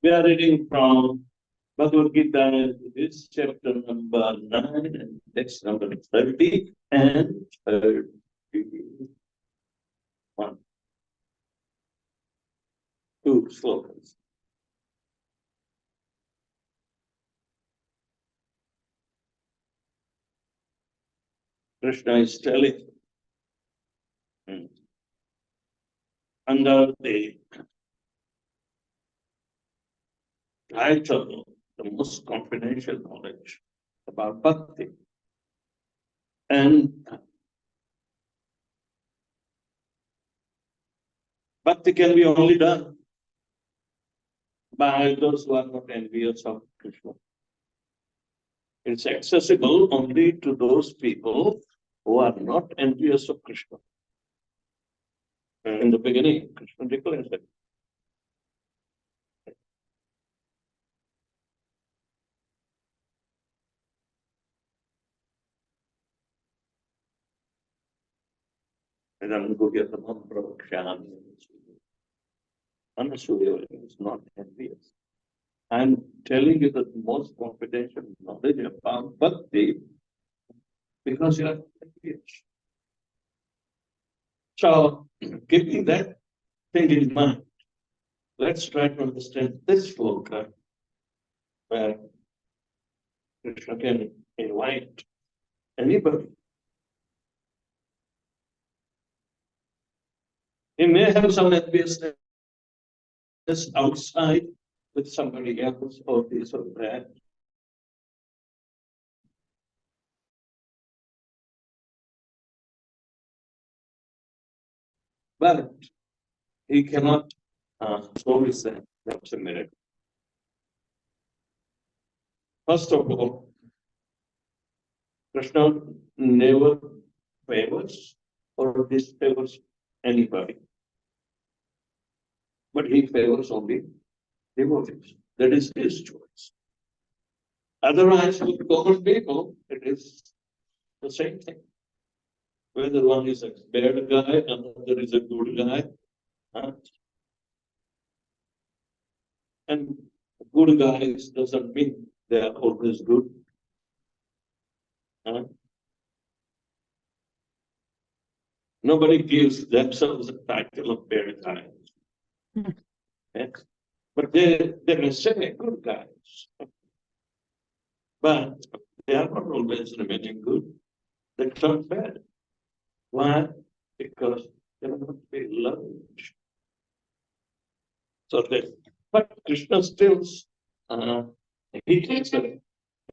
We are reading from Bhagavad Gita, this chapter number 9 and text number 30 and 31. Two slogans. Krishna is telling under the title, the most confidential knowledge about bhakti. And bhakti can be only done by those who are not envious of Krishna. It's accessible only to those people who are not envious of Krishna. In the beginning, Krishna declares that. Anasuya is not envious. I'm telling you the most confidential knowledge about bhakti because you are envious. So, keeping that thing in mind, let's try to understand this sloka where Krishna can invite anybody. He may have some enviousness outside with somebody else or this or that. But he cannot always say that's a miracle. First of all, Krishna never favors or disfavors anybody. But he favors only devotees. That is his choice. Otherwise, with common people, it is the same thing. Whether one is a bad guy, another is a good guy. And good guys doesn't mean they are always good. Nobody gives themselves the title of bad guys. Yes. But they may say good guys. But they are not always remaining good. They turn bad. Why? Because they are not very loving. So but Krishna still he takes that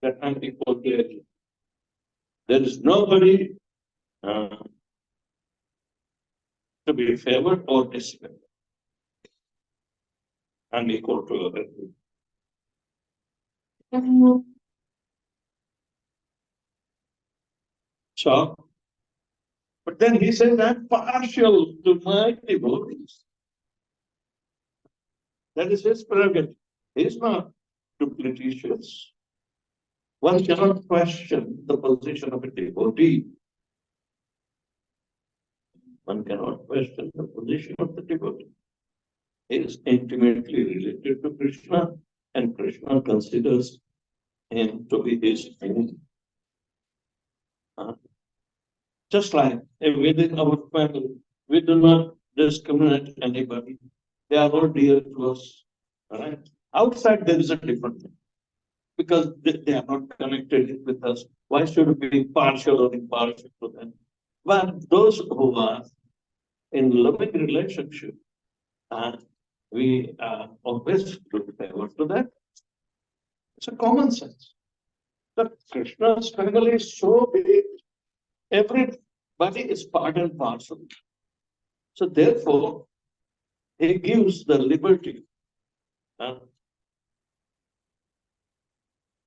unequal play. There is nobody to be favored or disfavored. Unequal to everyone. So, but then he says, I'm partial to my devotees. That is his prerogative. He is not duplicitous. One cannot question the position of a devotee. One cannot question the position of the devotee. He is intimately related to Krishna, and Krishna considers him to be his friend. Just like within our family, we do not discriminate anybody. They are all dear to us. Right? Outside, there is a different thing. Because they are not connected with us. Why should we be partial or impartial to them? But those who are in loving relationship, we always look forward to that. It's a common sense. That Krishna's family is so big, everybody is part and parcel. So therefore, he gives the liberty.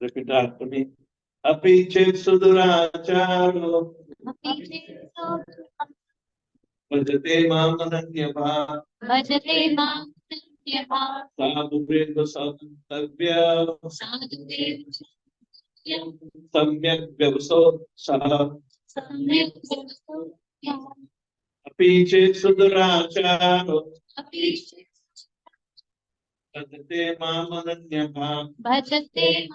Repeat after me. Apiche suduracharo. Bhajate mam ananyabha. Bhajate mam ananyabha. Sadhu brenda sadhavya. Samyak vyavaso saha. Apiche suduracharo. Bhajate Mamananyabha Bhajate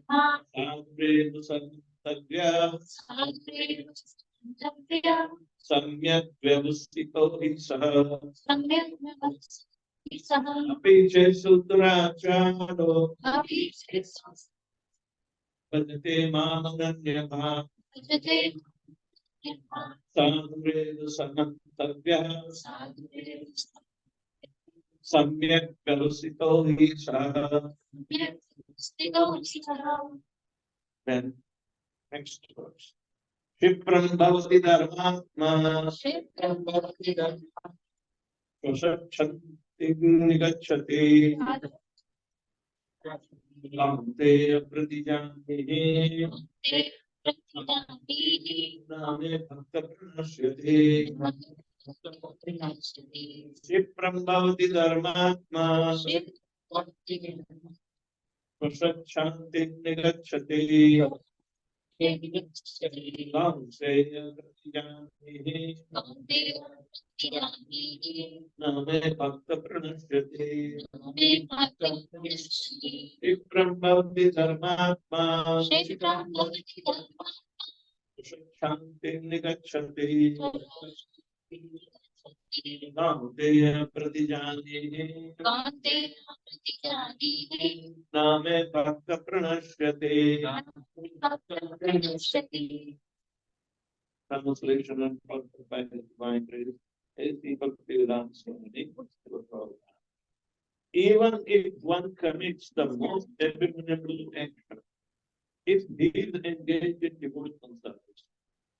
Maha Sadhredu Santavya Sadhya Samyak Vyavastito Hisaha Samyak Saha Api Chesuduracharo Bhajate Mamananyabha Bhajate Sadhredu Santavya Samyak Vyavastito Hisaha. Then next verse. Shipram bhavati dharmatma prasachanti nigacchati lamte pratijanihi name bhakta pranashyati. Shipram bhavati dharmatma prasachanti nigacchati lamte pratijanihi name bhakta pranashyati. Shipram bhavati dharmatma shanti nigacchati Namadeya pratijanihi name bhakta pranashyati. Translation and translation by the divine grace. Even if one commits the most abominable action, if he is engaged in devotional service,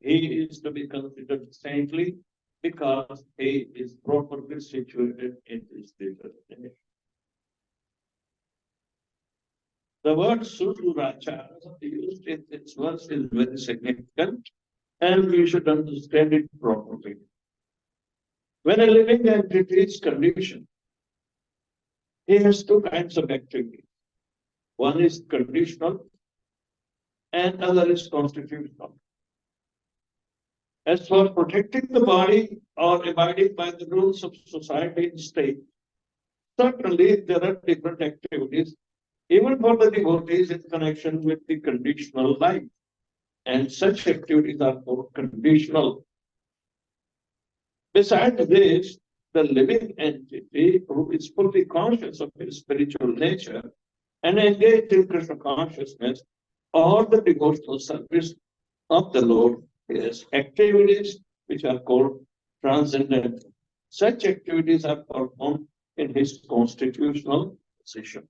he is to be considered saintly because he is properly situated in this destination. The word Suduracha used in this verse is very significant, and we should understand it properly. When a living entity is conditioned, he has two kinds of activity. One is conditional and other is constitutional. As for protecting the body or abiding by the rules of society and state, certainly there are different activities, even for the devotees in connection with the conditional life. And such activities are called conditional. Besides this, the living entity who is fully conscious of his spiritual nature and engaged in Krishna consciousness or the devotional service of the Lord has activities which are called transcendental. Such activities are performed in his constitutional position.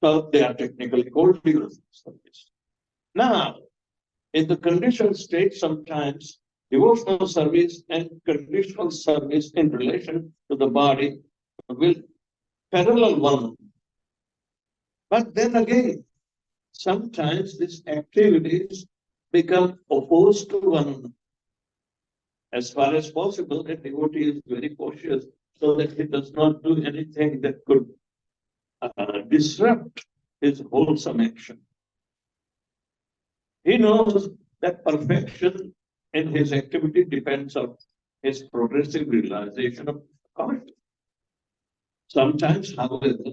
So they are technically called devotional service. Now, in the conditional state, sometimes devotional service and conditional service in relation to the body will parallel one another. But then again, sometimes these activities become opposed to one another. As far as possible, a devotee is very cautious so that he does not do anything that could disrupt his wholesome action. He knows that perfection in his activity depends on his progressive realization of consciousness. Sometimes, however,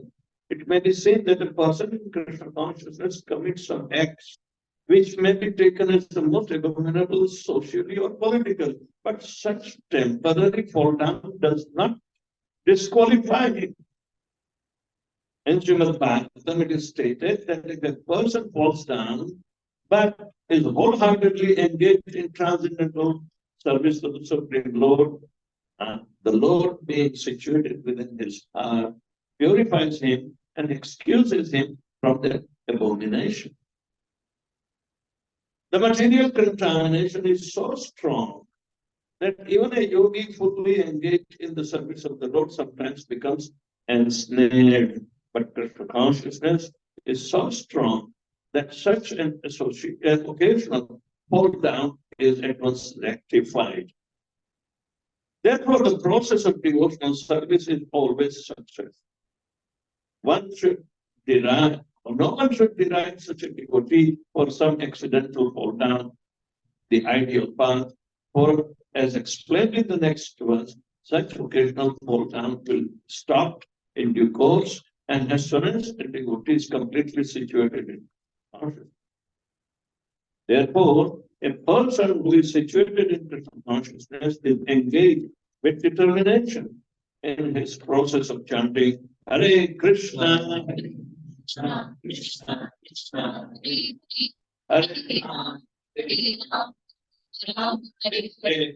it may be said that a person in Krishna consciousness commits some acts which may be taken as the most abominable socially or politically, but such temporary fall down does not disqualify him. In Srimad Bhagavatam, it is stated that if a person falls down, but is wholeheartedly engaged in transcendental service to the Supreme Lord, the Lord being situated within his heart, purifies him and excuses him from the abomination. The material contamination is so strong that even a yogi fully engaged in the service of the Lord sometimes becomes ensnared. But Krishna consciousness is so strong that such an occasional fall down is at once rectified. Therefore, the process of devotional service is always success. One should derive, or no one should derive such a devotee for some accidental fall down the ideal path, for as explained in the next verse, Such occasional fall down will stop in due course, and as soon as the devotee is completely situated in consciousness. Therefore, a person who is situated in Krishna consciousness is engaged with determination in his process of chanting Hare Krishna, Krishna, Krishna, Krishna, Hare Hare Ram, Hare Hare,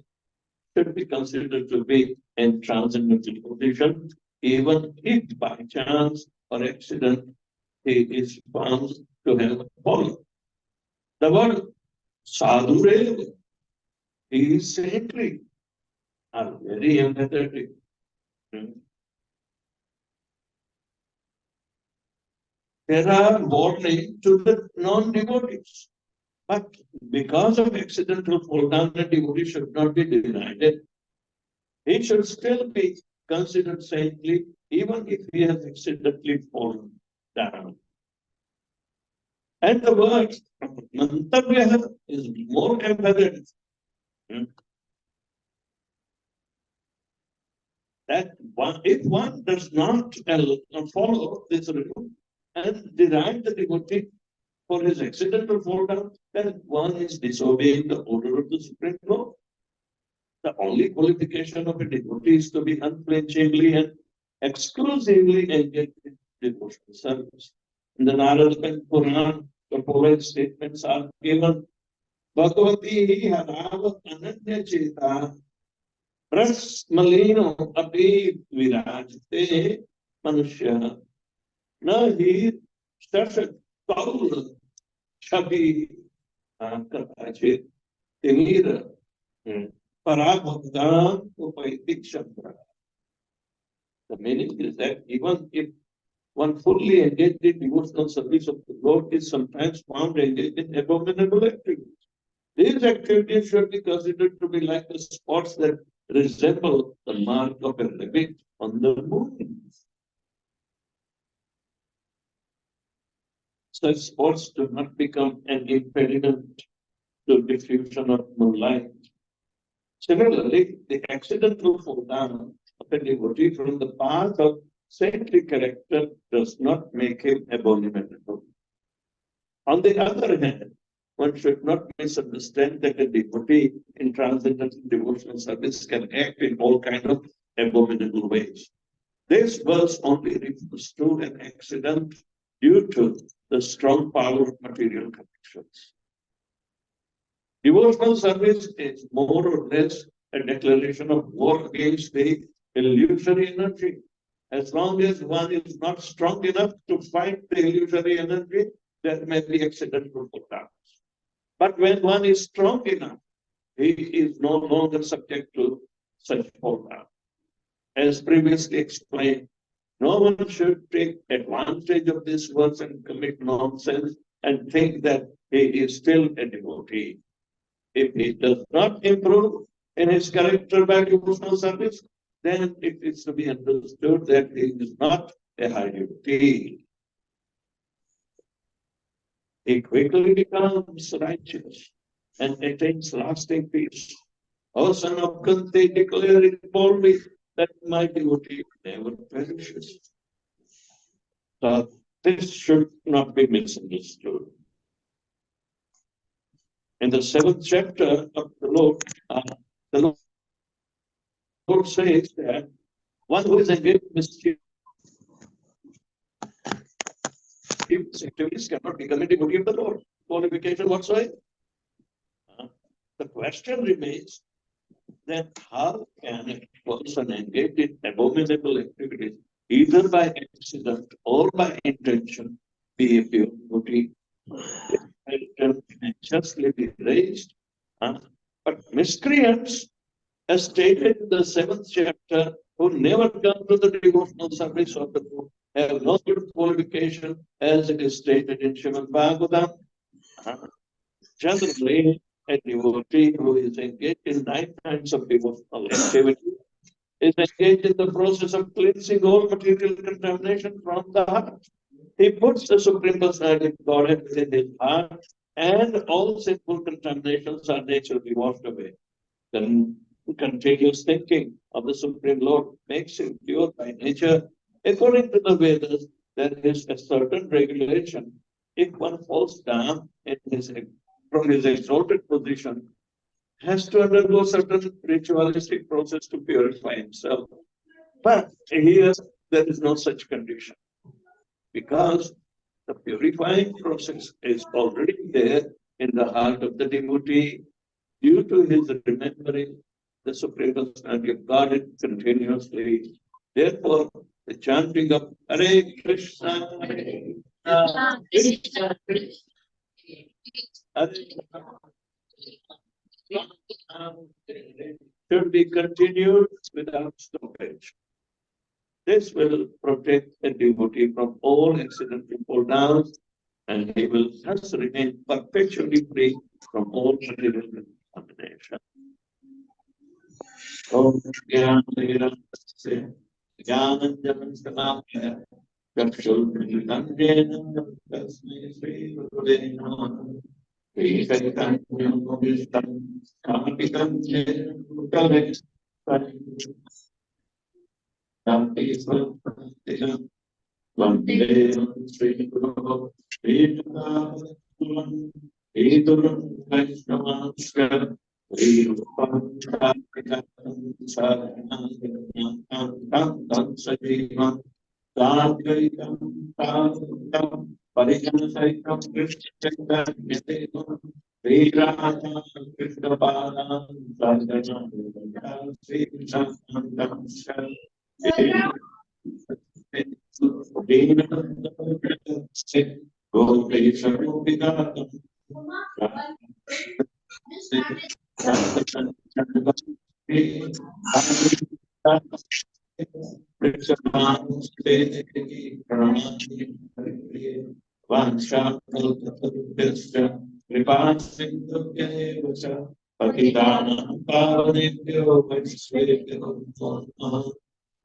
should be considered to be in transcendental position, even if by chance or accident he is found to have fallen. The word sadhurev, he is saintly, are very empathetic. There are warnings to the non-devotees. But because of accidental fall down, the devotee should not be denied. He should still be considered saintly, even if he has accidentally fallen down. And the word mantavya is more emphatic. That one, if one does not follow this rule and derive the devotee for his accidental fall down, then one is disobeying the order of the Supreme Lord. The only qualification of a devotee is to be unflinchingly and exclusively engaged in devotional service. In the Narada Purana, the following statements are given. Bhagavati Haravat Ananya Cheta Prasmalino Api Virajate Manushya Nahi Sashat Kaul Shabi Katachit Timira Parabhagam Upaitik Shabda. The meaning is that even if one fully engaged in devotional service of the Lord is sometimes found engaged in abominable activities. These activities should be considered to be like the spots that resemble the mark of a rabbit on the moon. Such spots do not become an impediment to diffusion of moonlight. Similarly, the accidental fall down of a devotee from the path of saintly character does not make him abominable. On the other hand, one should not misunderstand that a devotee in transcendental devotional service can act in all kinds of abominable ways. This verse only refers to an accident due to the strong power of material connections. Devotional service is more or less a declaration of war against the illusory energy. As long as one is not strong enough to fight the illusory energy, there may be accidental fall downs. But when one is strong enough, he is no longer subject to such fall down. As previously explained, no one should take advantage of this verse and commit nonsense and think that he is still a devotee. If he does not improve in his character by devotional service, then it is to be understood that he is not a high devotee. He quickly becomes righteous and attains lasting peace. O son of Kunti, declare it boldly that my devotee never perishes. So this should not be misunderstood. In the 7th chapter of the Lord says that one who is engaged in mischievous activities cannot become a devotee of the Lord. Qualification whatsoever. The question remains that how can a person engage in abominable activities, either by accident or by intention, be a pure devotee? Can justly be raised. But miscreants, as stated in the 7th chapter, who never come to the devotional service of the Lord, have no good qualification, as it is stated in Srimad Bhagavatam. Generally, a devotee who is engaged in 9 kinds of devotional activity is engaged in the process of cleansing all material contamination from the heart. He puts the Supreme Personality of Godhead within his heart, and all sinful contaminations are naturally washed away. The continuous thinking of the Supreme Lord makes him pure by nature. According to the Vedas, there is a certain regulation. If one falls down from his exalted position, has to undergo certain ritualistic process to purify himself. But here, there is no such condition because the purifying process is already there in the heart of the devotee due to his remembering the Supreme Personality of God continuously. Therefore, the chanting of Hare Krishna, Hare Krishna, should be continued without stoppage. This will protect a devotee from all accidental fall downs, and he will thus remain perpetually free from all material contamination. Om Jnana Jnana Chakshurmilitanjena Tasmai Sri Gurave Namaha Sri Chaitanya Bhuvishtam Kamapitam Jena Bhutale Sampi Vande Sri Guru Sri Guru Sri Guru Vaishnava Sri Rupam Sajivam Sadvaitam Sadvaitam Parijana Saitam Krishna Sri Radha Krishna Pada Sadhana Sri Krishna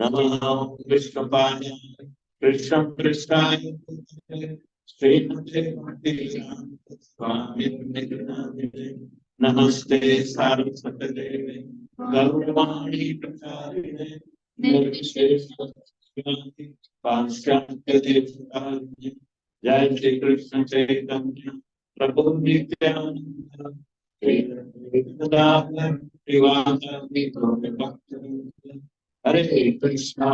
Namo Vishnu Paya Krishna Krishna Srimati Swami Namaste Saraswati Gaurvani Prasarine Nirvishesha Paschatya Jai Shri Krishna Chaitanya Prabhu Nityananda Sri Vedavyasapriya Srivasadi Gaurabhakta Hare Krishna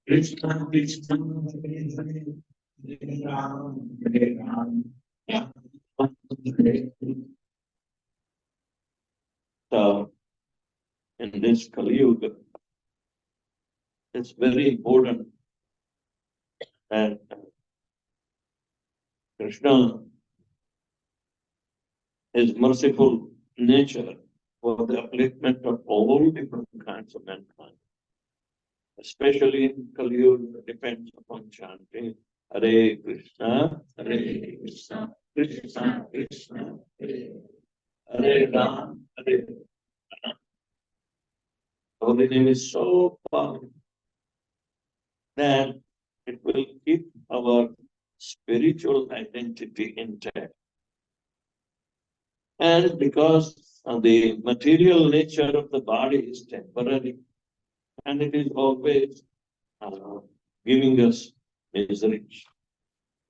Krishna Krishna Hare Ram Hare Ram. So, in this Kali Yuga, it's very important that Krishna is merciful nature for the upliftment of all different kinds of mankind. Especially in Kali Yuga, depends upon chanting Hare Krishna, Hare Krishna, Krishna Krishna, Hare Ram, Hare Ram. Holy name is so powerful that it will keep our spiritual identity intact. And because of the material nature of the body is temporary, and it is always giving us misery,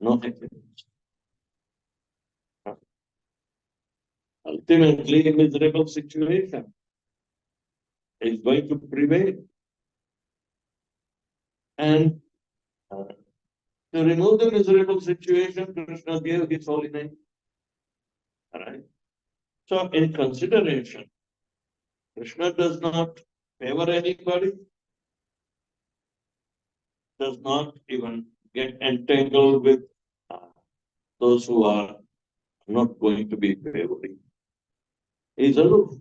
no happiness. Ultimately, a miserable situation is going to prevail. And to remove the miserable situation, Krishna gave his holy name. All right. So, in consideration, Krishna does not favor anybody, does not even get entangled with those who are not going to be favoring. He is aloof.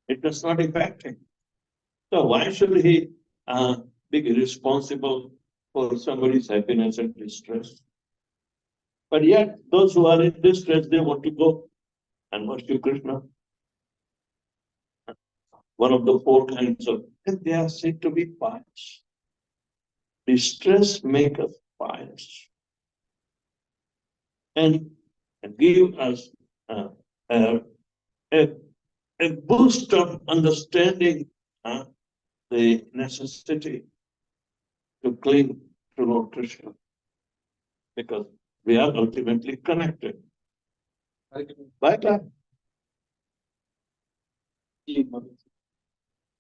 It does not affect him. So why should he be responsible for somebody's happiness and distress? But yet, those who are in distress, they want to go and worship Krishna. One of the four kinds of, and they are said to be pious. Distress makes us pious and give us a a boost of understanding the necessity to cling to Lord Krishna, because we are ultimately connected by God.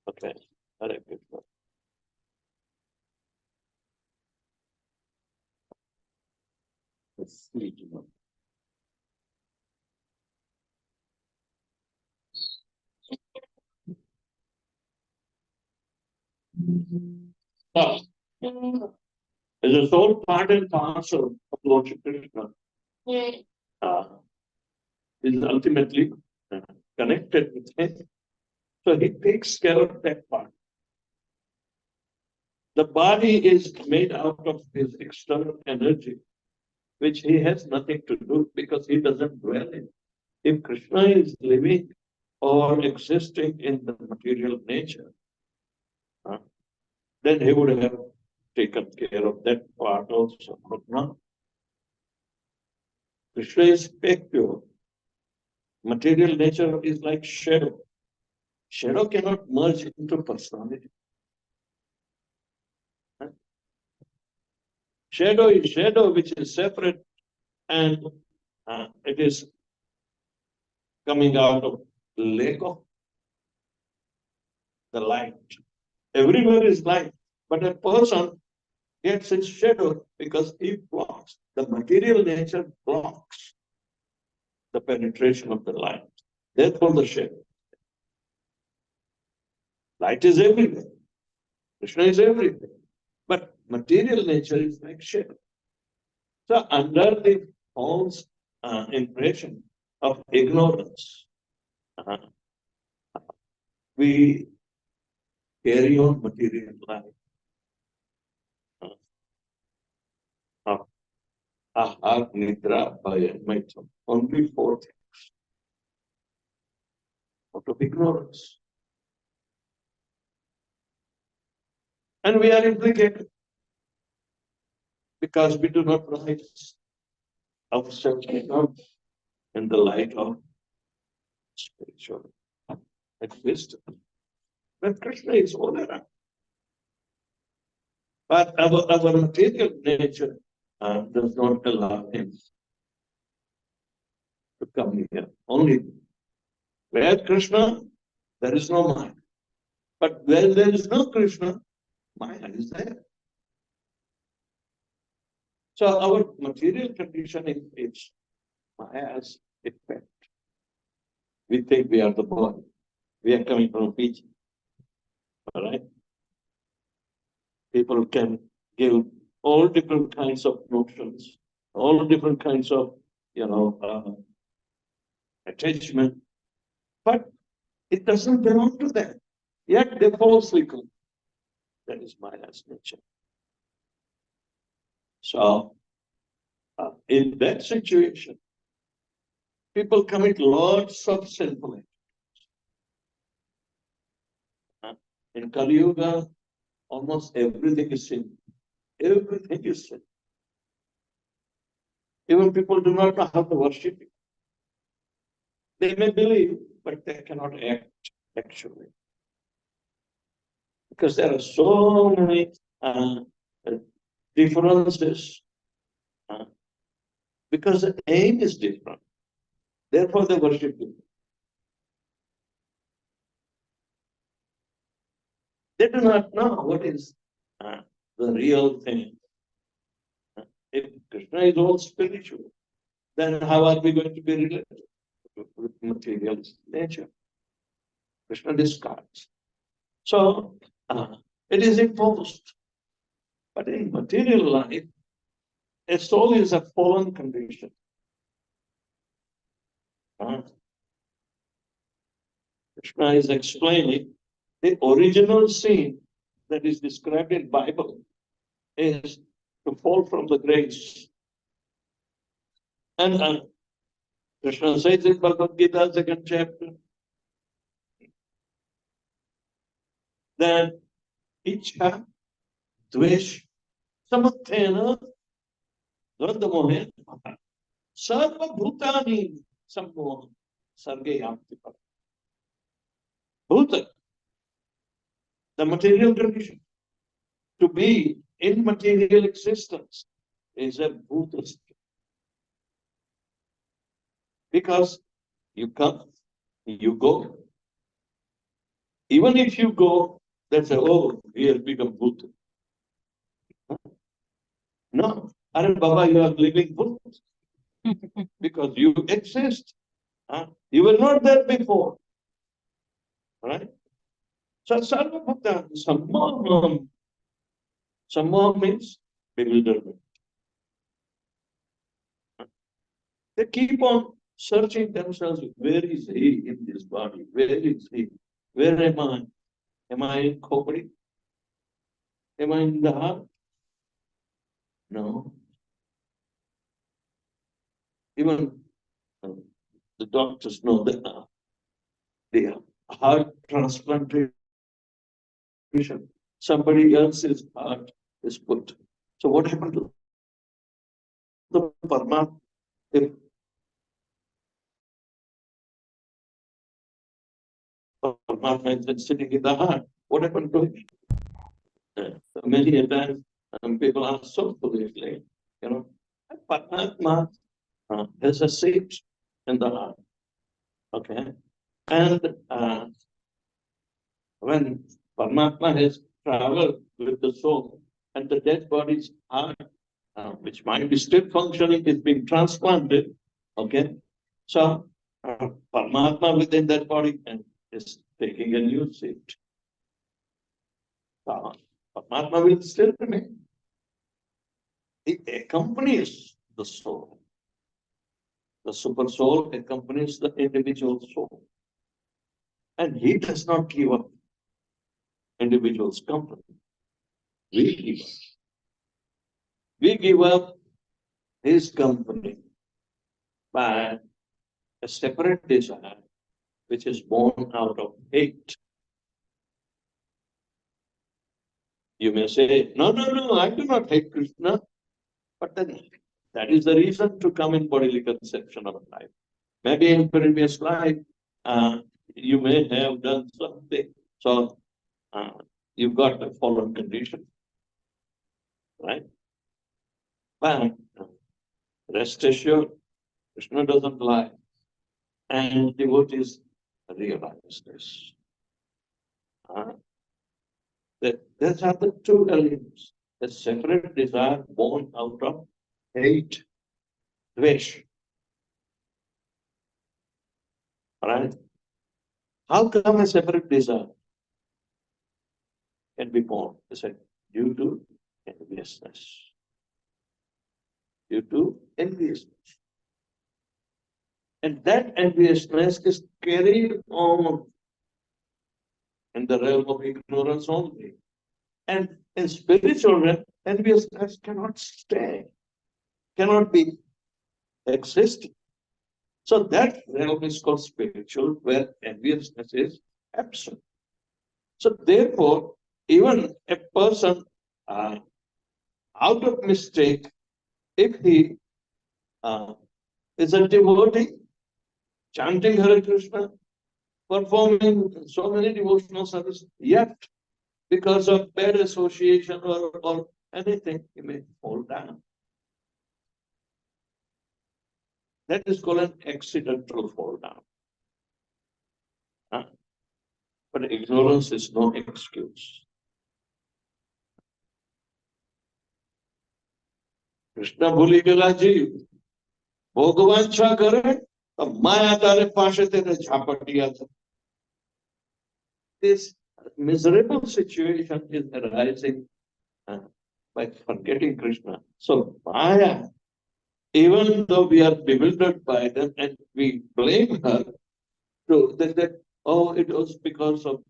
Okay, Hare Krishna. Let's see. So, it is all part and parcel of Lord Krishna. Is ultimately connected with him. So he takes care of that part. The body is made out of his external energy, which he has nothing to do because he doesn't dwell in. If Krishna is living or existing in the material nature, then he would have taken care of that part also. But no. Krishna is pure. Material nature is like shadow. Shadow cannot merge into personality. Shadow is shadow, which is separate, and it is coming out of lack of the light. Everywhere is light, but a person gets its shadow because he blocks. The material nature blocks the penetration of the light. Therefore, the shadow. Light is everywhere. Krishna is everywhere. But material nature is like shadow. So, under the false impression of ignorance, we carry on material life. Ahar, Nidra, Bhaya, Maitram. Only four things out of ignorance. And we are implicated because we do not rise ourselves in the light of spiritual wisdom. But Krishna is all around. But our material nature does not allow him to come here. Only where Krishna, there is no Maya. But where there is no Krishna, Maya is there. So our material conditioning is Maya's effect. We think we are the body. We are coming from a beach. All right? People can give all different kinds of notions, all different kinds of, attachment, but it doesn't belong to them. Yet they falsely claim that is Maya's nature. So, in that situation, people commit lots of sinful acts. In Kali Yuga, almost everything is sin. Everything is sin. Even people do not know how to worship it. They may believe, but they cannot act actually. Because there are so many differences. Because the aim is different. Therefore, they worship it. They do not know what is the real thing. If Krishna is all spiritual, then how are we going to be related with material nature? Krishna discards. So, it is imposed. But in material life, a soul is a fallen condition. Krishna is explaining the original sin that is described in Bible is to fall from the grace. And Krishna says in Bhagavad Gita, 2nd chapter, that Ichha, Dvesh, Samathena, Dvandamohe, Sarva Bhutani, Sammoha, Sarge Yanti. Bhuta, the material condition. To be in material existence is a Bhuta state. Because you come, you go. Even if you go, they say, oh, we have become Bhuta. No, Are Baba, you are living Bhuta. Because you exist. You were not there before. Right? So Sarva Bhuta, Sammoha means bewilderment. They keep on searching themselves. Where is he in this body? Where is he? Where am I? Am I in Khopri? Am I in the heart? No. Even the doctors know that the heart transplantation, somebody else's heart is put. So what happened to the Paramatma? If Paramatma is sitting in the heart, what happened to it? Many a time people are so foolishly, Paramatma has a seat in the heart. Okay. And when Paramatma has traveled with the soul and the dead body's heart, which might be still functioning, is being transplanted. Okay. So Paramatma within that body and is taking a new seat. Paramatma will still remain. It accompanies the soul. The super soul accompanies the individual soul. And he does not give up individual's company. We give up. We give up his company by a separate desire, which is born out of hate. You may say, no, I do not hate Krishna. But then that is the reason to come in bodily conception of life. Maybe in previous life, you may have done something. So you've got a fallen condition. Right? But rest assured, Krishna doesn't lie. And devotees realize this. That these are the two elements. A separate desire born out of hate, dvesh. Right? How come a separate desire can be born? He said, due to enviousness. Due to enviousness. And that enviousness is carried on in the realm of ignorance only. And in spiritual realm, enviousness cannot stay, cannot be existing. So that realm is called spiritual, where enviousness is absent. So therefore, even a person out of mistake, if he is a devotee, chanting Hare Krishna, performing so many devotional services, yet because of bad association or anything, he may fall down. That is called an accidental fall down. But ignorance is no excuse. Krishna भूली गेला जीव भोगवांछा करे तो माया तारे पाशे तेरे झापटिया था. This miserable situation is arising by forgetting Krishna. So Maya, even though we are bewildered by them and we blame her, to that oh, it was because of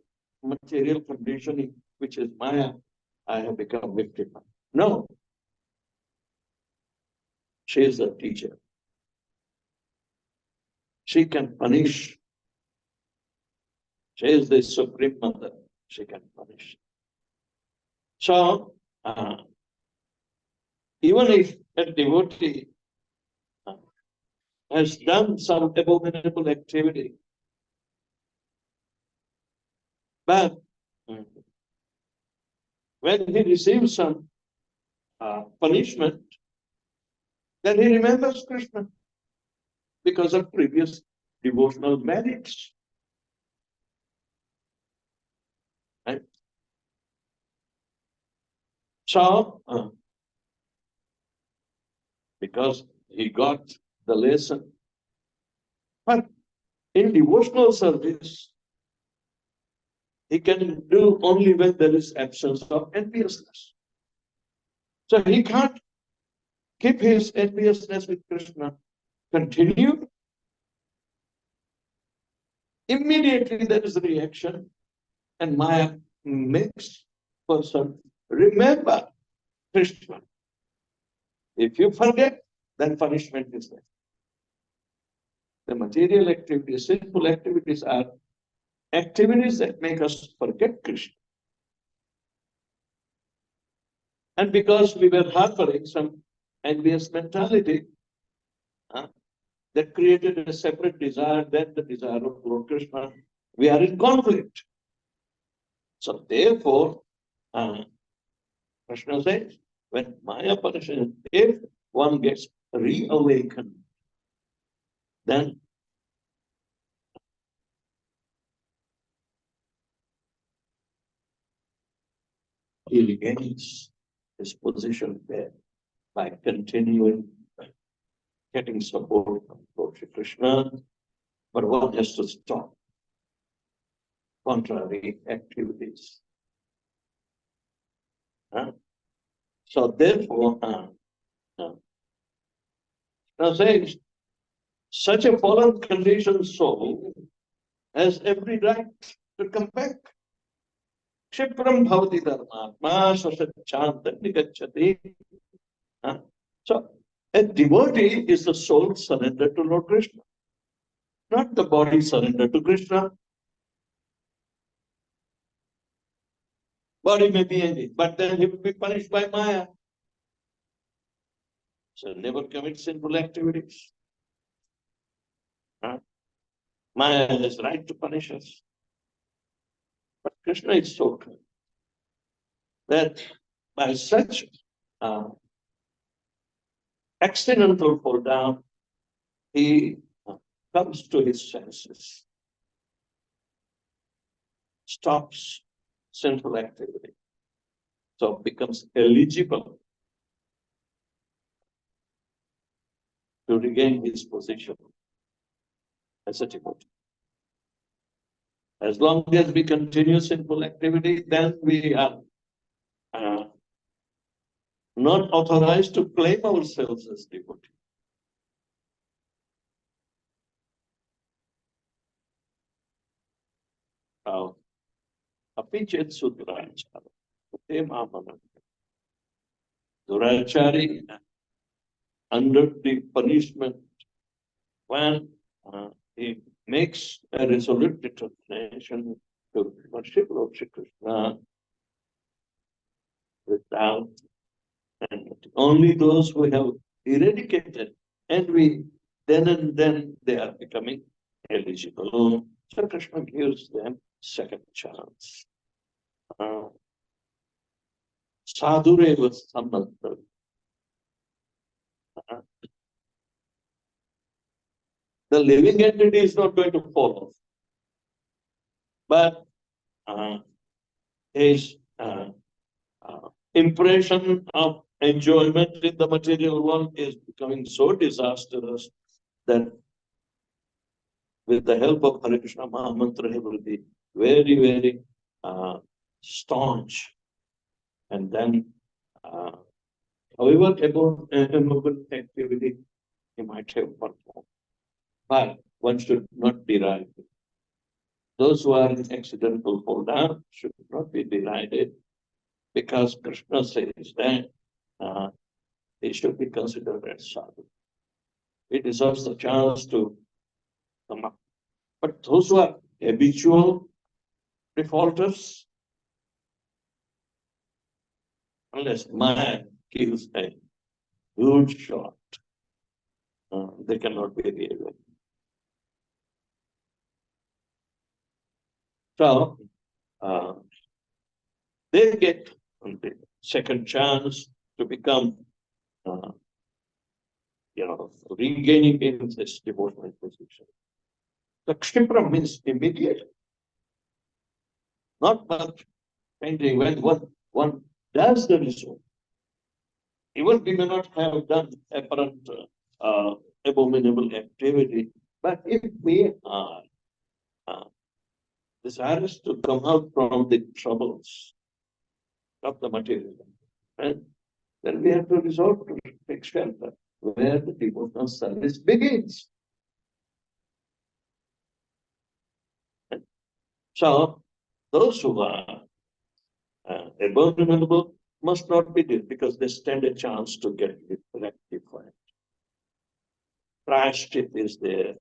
material conditioning, which is Maya, I have become victim. No. She is a teacher. She can punish. She is the Supreme Mother. She can punish. So, even if a devotee has done some abominable activity, But when he receives some punishment, then he remembers Krishna because of previous devotional merits. Right? So, because he got the lesson. But in devotional service, he can do only when there is absence of enviousness. So he can't keep his enviousness with Krishna continued. Immediately there is a reaction, and Maya makes person remember Krishna. If you forget, then punishment is there. The material activities, sinful activities are activities that make us forget Krishna. And because we were harboring some envious mentality, that created a separate desire than the desire of Lord Krishna, we are in conflict. So therefore, Krishna says, when Maya punishes, if one gets reawakened, then he regains his position there by continuing getting support from Lord Shri Krishna, but one has to stop contrary activities. So therefore, now says, such a fallen conditioned soul has every right to come back. Kshipram bhavati dharmatma sasachantam nigacchati. So a devotee is the soul surrendered to Lord Krishna, not the body surrendered to Krishna. Body may be anything, but then he will be punished by Maya. So never commit sinful activities. Maya has right to punish us. But Krishna is so good that by such accidental fall down, he comes to his senses, stops sinful activity, so becomes eligible to regain his position as a devotee. As long as we continue sinful activity, then we are not authorized to claim ourselves as devotee. Apichet Sudrachara. Durachari, under the punishment, when he makes a resolute determination to worship Lord Shri Krishna without enmity. Only those who have eradicated envy, then and then they are becoming eligible. So Krishna gives them second chance. Sadhureva samanta. The living entity is not going to follow, but his impression of enjoyment in the material world is becoming so disastrous that with the help of Hare Krishna Mahamantra, he will be very, very staunch. And then, however, about immovable activity he might have performed. But one should not derive it. Those who are in accidental fall down should not be derided, because Krishna says that they should be considered as sadhu. It deserves the chance to come up. But those who are habitual defaulters, unless man gives a good shot, they cannot be real. So, they get the second chance to become, uh, regaining in this devotional position. The Kshipra means immediate, not much painting. When one does the result, even we may not have done apparent abominable activity, but if we are uh, desirous to come out from the troubles of the material, and then we have to resort to take shelter where the devotional service begins. So those who are abominable must not be there because they stand a chance to get it rectified. Prashchit is there.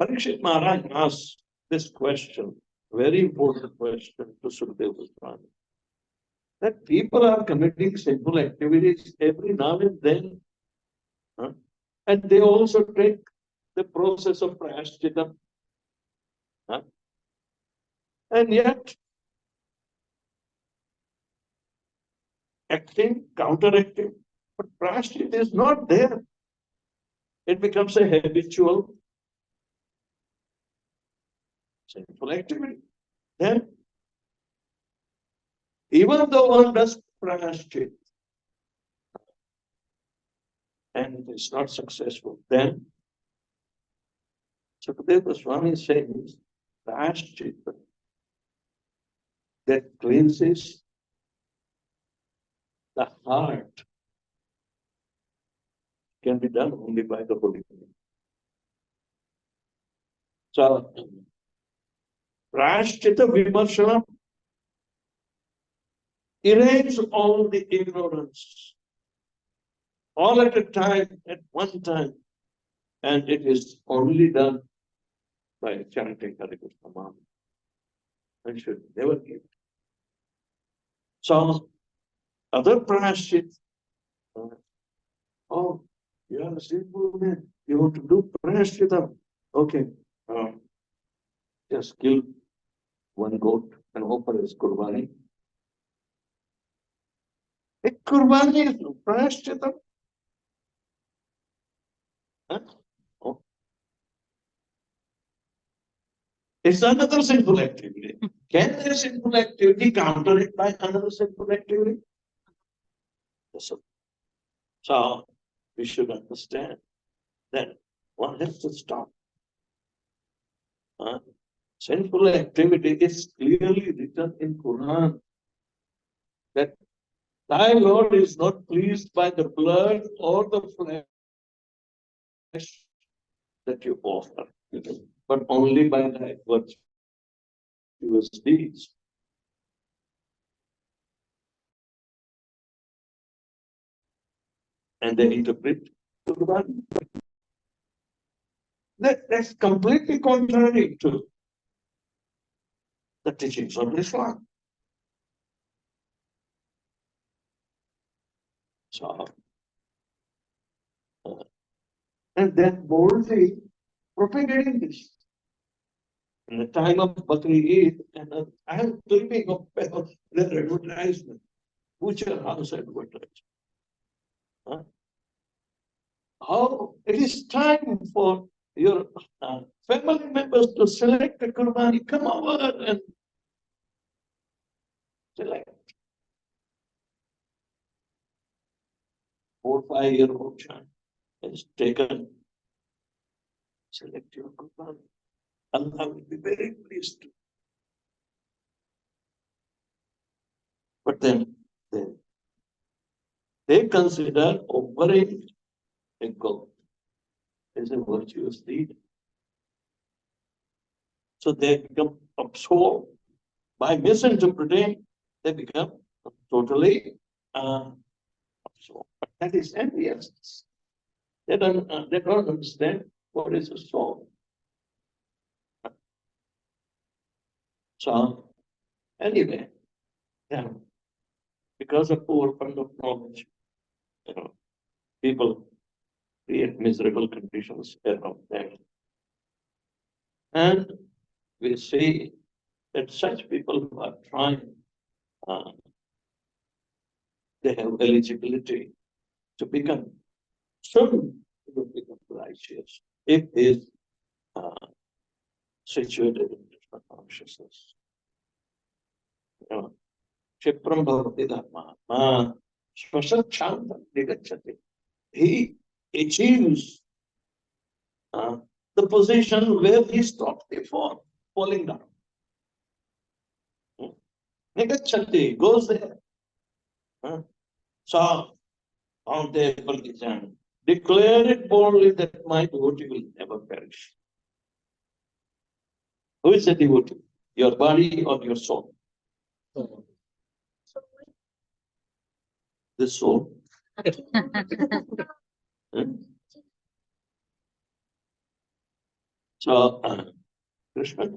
Parikshit Maharaj asked this question, very important question to Sukadeva Goswami, that people are committing sinful activities every now and then, and they also take the process of prashchitam, and yet acting, counteracting, but prashchit is not there. It becomes a habitual sinful activity. Then, even though one does prashchit and it's not successful, then Sukadeva Swami says prashchit that cleanses the heart can be done only by the Holy Spirit. So, prashchita vimarshana erase all the ignorance, all at a time, at one time, and it is only done by chanting Hare Krishna Mantra. And should never give. So, other prashchit, oh, you are a sinful man, you want to do prashchitam. Okay, just kill one goat and offer as kurbani. A kurbani is prashchitam. Oh. It's another sinful activity. Can a sinful activity counter it by another sinful activity? So we should understand that one has to stop. Sinful activity is clearly written in Quran that thy Lord is not pleased by the blood or the flesh that you offer, but only by thy virtuous deeds. And they interpret the Quran. That's completely contrary to the teachings of Islam. So, and then boldly propagating this. In the time of Bakri Eid, and I am dreaming of that advertisement, butcher house advertisement. How it is time for your family members to select a Qurbani. Come over and select. 4 or 5-year-old child has taken, select your Qurbani. Allah will be very pleased. But then they consider offering a goat as a virtuous deed. So they become absorbed by misinterpreting, they become totally absorbed. But that is envious. They don't understand what is a soul. So anyway, yeah, because of poor fund of knowledge, people create miserable conditions around them. And we see that such people who are trying, they have eligibility to become, should become righteous if he is situated in Krishna consciousness. Kshipram bhavati dharma, swasachantam nigacchati. He achieves the position where he stopped before falling down. Nigacchati goes there. So, on the Balkijan, declare it boldly that my devotee will never perish. Who is the devotee? Your body or your soul? The soul. So, Krishna,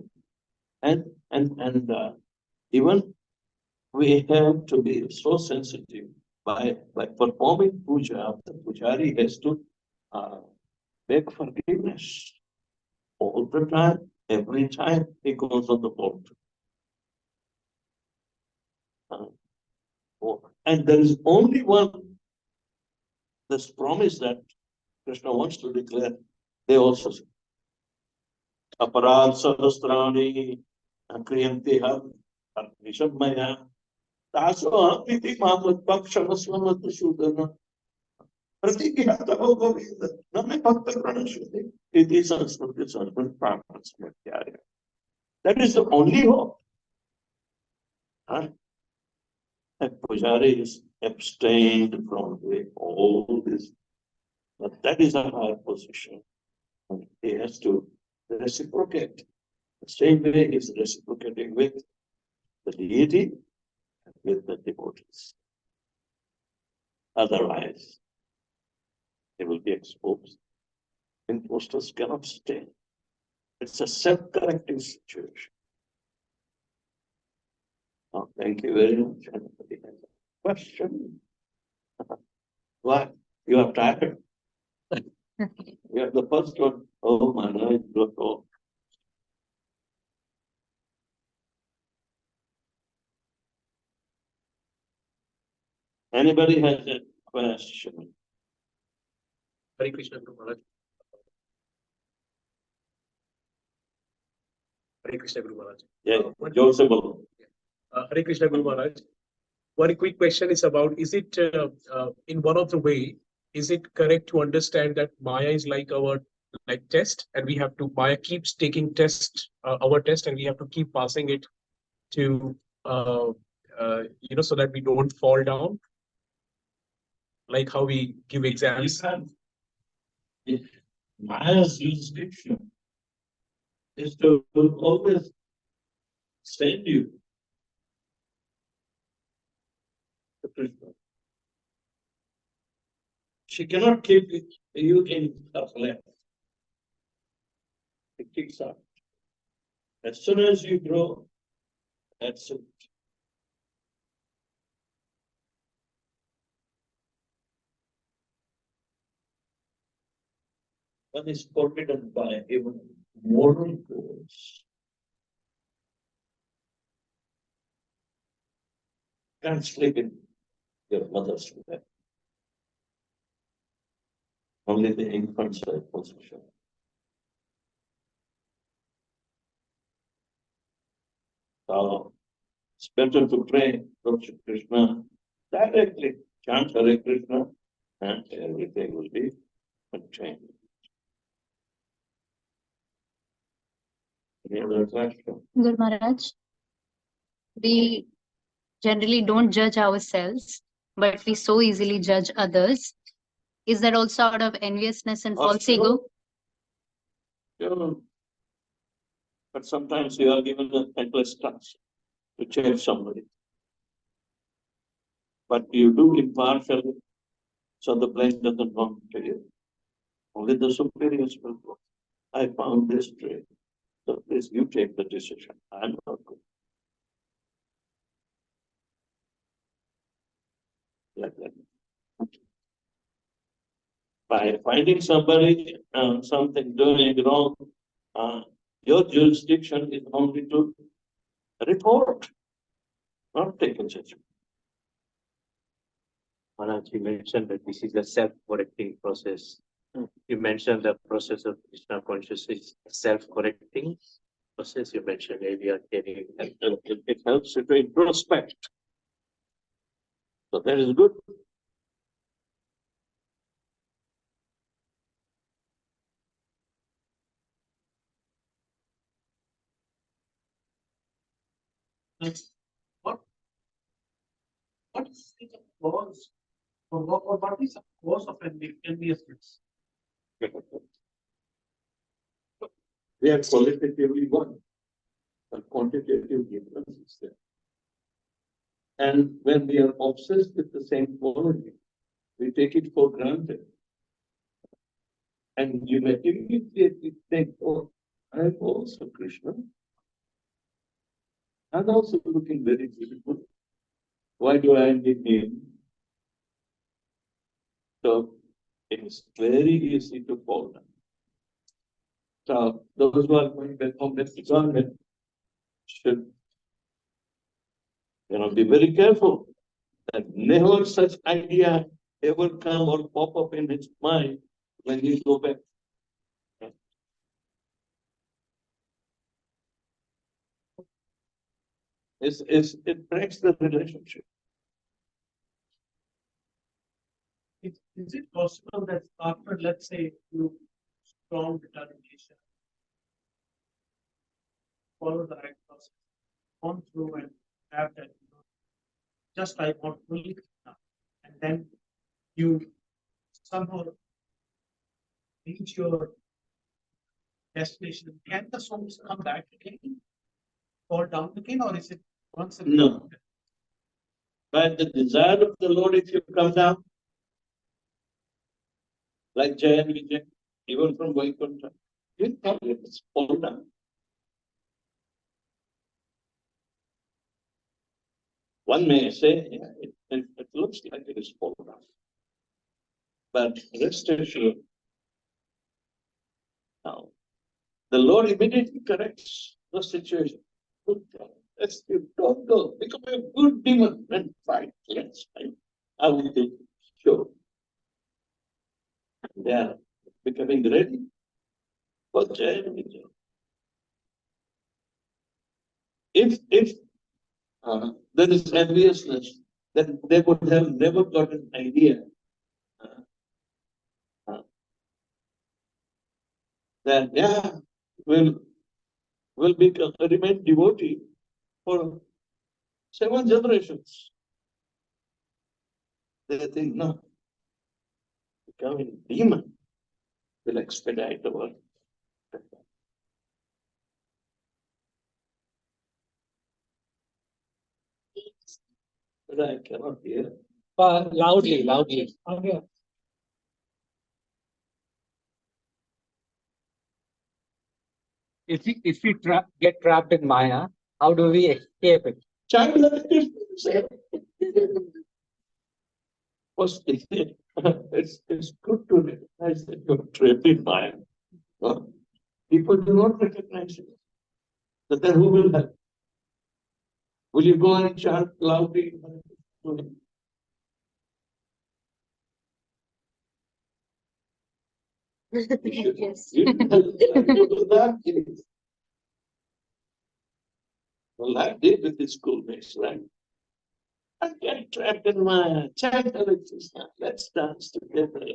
and even we have to be so sensitive by performing puja. The pujari has to beg forgiveness all the time, every time he goes on the boat. And there is only one, this promise that Krishna wants to declare. They also say, Aparad Sahasrani Kriyantiha Vishamaya Taso Apiti Mamat Pakshavaswamatu Sudana Pratikihata Govinda Name Bhakta Pranashudi. It is Sanskriti Sarvan Prakash Matyarya. That is the only hope. And Pujari is abstained from doing all this. But that is a higher position. And he has to reciprocate. The same way he is reciprocating with the deity and with the devotees. Otherwise, he will be exposed. Imposters cannot stay. It's a self-correcting situation. Oh, thank you very much. Anybody has a question? What? You are tired? You are the first one. Oh, my life. Oh. Anybody has a question? Hare Krishna Guru Maharaj. Hare Krishna Guru Maharaj. Yeah, Joseph. Hare Krishna Guru Maharaj. One quick question is about, is it in one of the way, is it correct to understand that Maya is like our test, and we have to, Maya keeps taking our test, and we have to keep passing it to, so that we don't fall down? Like how we give exams. Maya's jurisdiction is to always send you to Krishna. She cannot keep you in her lap. It kicks out. As soon as you grow, that's it. One is forbidden by even moral codes. Can't sleep in your mother's lap. Only the infants are possession. So it's better to pray Lord Krishna directly. Chant Hare Krishna and everything will be contained. Any other question? Guru Maharaj, we generally don't judge ourselves, but we so easily judge others. Is that also out of enviousness and false ego? Yeah. But sometimes you are given a endless task to change somebody. But you do impartially, so the blame doesn't come to you. Only the superiors will go. I found this trait. So please, you take the decision. I'm not good. Like that. By finding somebody something doing wrong, your jurisdiction is only to report, not take a judgment. Maharaj, you mentioned that this is a self-correcting process. Hmm. You mentioned the process of Krishna consciousness, self-correcting process. You mentioned earlier. Can you help? It helps you to introspect. So that is good. What is the cause, or what is the cause of enviousness? They are qualitatively one, but quantitative difference is there. And when we are obsessed with the same quality, we take it for granted. And you may immediately think, oh, I'm also Krishna. I'm also looking very beautiful. Why do I need him? So it is very easy to fall down. So those who are going back home with ISKCON should, be very careful that never such idea ever come or pop up in his mind when you go back. It breaks the relationship. Is it possible that after, let's say, you strong determination, follow the right process, gone through and have that, just I want fully now, and then you somehow reach your destination, can the souls come back again, fall down again, or is it once again? No. By the desire of the Lord, if you come down, like Jay and Vijay, even from Vaikuntha, you probably just fall down. One may say, yeah, it looks like it is fall down. But rest assured, now, the Lord immediately corrects the situation. Good God, let's you don't go, become a good demon and fight. Let's fight. I will be sure. They are becoming ready for Jaya and Vijaya. If there is enviousness, then they would have never got an idea that will remain devotee for 7 generations. They think, no, becoming demon will expedite the world. But I cannot hear. Loudly. If we get trapped in Maya, how do we escape it? Childlike Krishna. First, it's good to recognize that you're trapped in Maya. People do not recognize it. But then who will help? Will you go and chant loudly? Yes. You do that. Well, I did with the schoolmates, right? I get trapped in my chant Hare Krishna. Let's dance together.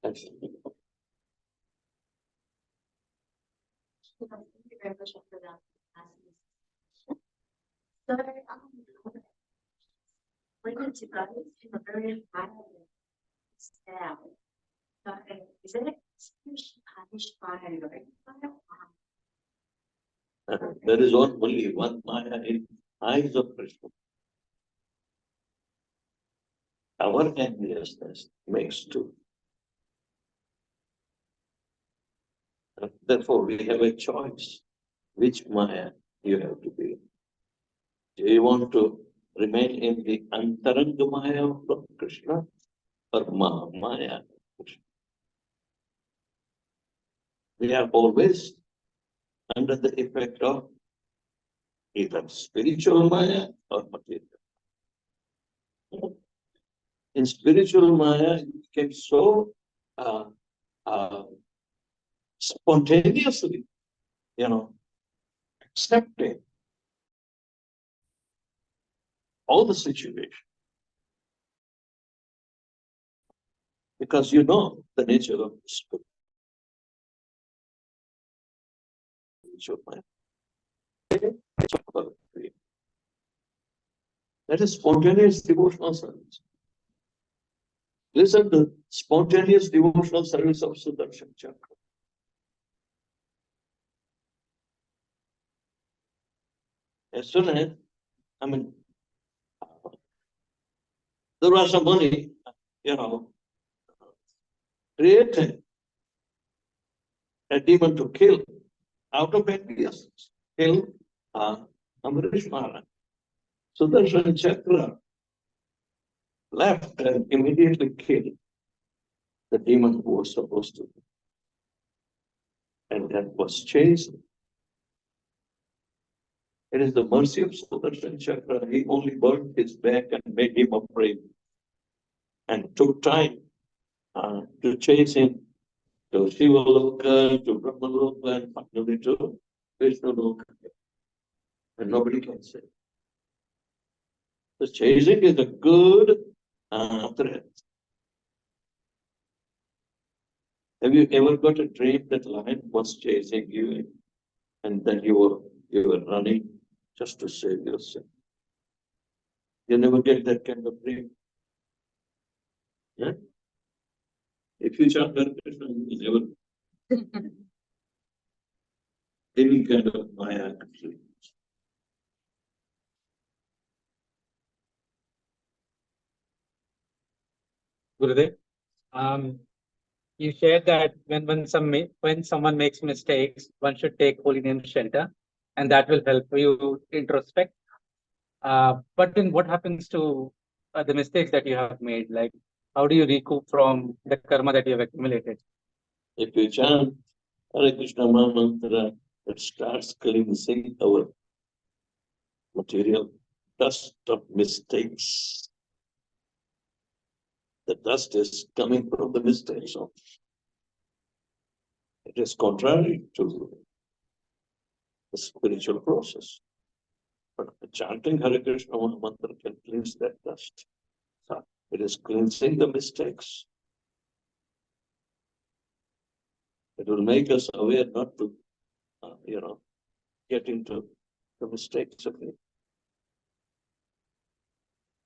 That's it. Thank you very much for that. So, when you guys in a very high style, is it punished by There is only one Maya in eyes of Krishna. Our enviousness makes two. Therefore, we have a choice. Which Maya you have to be? Do you want to remain in the Antaranga Maya of Krishna or Maya? We are always under the effect of either spiritual Maya or material. In spiritual Maya, it became so uh, uh, spontaneously, accepting all the situation. Because you know the nature of the spiritual Maya. That is spontaneous devotional service. Listen to spontaneous devotional service of Sudarshan Chakra. As soon as, there was some money, created a demon to kill out of envious, kill Amrish Maharaj. Sudarshan Chakra left and immediately killed the demon who was supposed to. And that was chased. It is the mercy of Sudarshan Chakra. He only burned his back and made him afraid. And took time to chase him to Shiva Loka, to Brahma Loka, and finally to Vishnu Loka. And nobody can say. The chasing is a good threat. Have you ever got a dream that lion was chasing you and then you were running just to save yourself? You never get that kind of dream. Yeah? If you chant Hare Krishna, you will never any kind of Maya dream. Gurudev, you shared that when someone makes mistakes, one should take holy name shelter, and that will help you introspect. But then what happens to the mistakes that you have made? Like, how do you recoup from the karma that you have accumulated? If you chant Hare Krishna Mantra, it starts cleansing our material dust of mistakes. The dust is coming from the mistakes. It is contrary to the spiritual process. But chanting Hare Krishna Mantra can cleanse that dust. So it is cleansing the mistakes. It will make us aware not to, get into the mistakes of it.